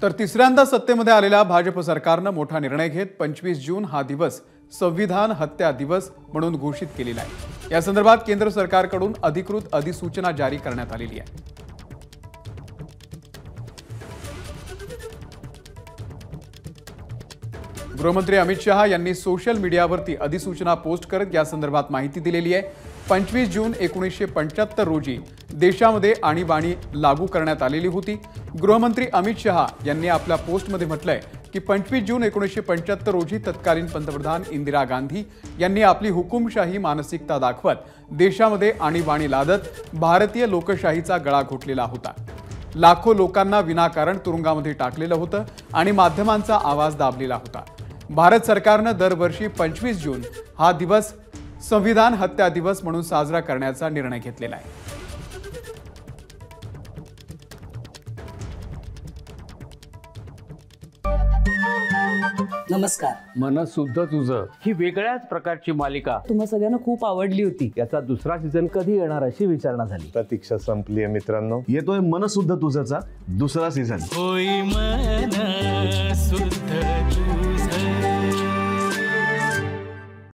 तर तिसऱ्यांदा सत्तेमध्ये आलेल्या भाजप सरकारनं मोठा निर्णय घेत 25 जून हा दिवस संविधान हत्या दिवस म्हणून घोषित केलेला आहे। या संदर्भात केंद्र सरकारकडून अधिकृत अधिसूचना जारी करण्यात आलेली आहे। गृहमंत्री अमित शहा यांनी सोशल मीडियावरती अधिसूचना पोस्ट करत या संदर्भात माहिती दिलेली आहे। 25 जून 1975 रोजी देशामध्ये आणीबाणी लागू करण्यात आलेली होती। गृहमंत्री अमित शहा यांनी आपल्या पोस्टमध्ये म्हटलंय की 25 जून 1975 रोजी तत्कालीन पंतप्रधान इंदिरा गांधी यांनी आपली हुकुमशाही मानसिकता दाखवत देशामध्ये आणीबाणी लादत भारतीय लोकशाहीचा गळा घोटलेला होता। लाखो लोकांना विनाकारण तुरुंगामध्ये टाकलेलं होतं आणि माध्यमांचा आवाज दाबलेला होता। भारत सरकारनं दरवर्षी 25 जून हा दिवस संविधान हत्या दिवस म्हणून साजरा करण्याचा निर्णय घेतलेला आहे। नमस्कार। मन सुद्धा तुझं ही वेगळ्याच प्रकारची मालिका तुम्हा सगळ्यांना खूप आवडली होती। याचा दुसरा सीझन कधी येणार अशी विचारणा झाली। प्रतीक्षा संपली आहे मित्रांनो। येतोय मन सुद्धा तुझंचा दुसरा सीझन।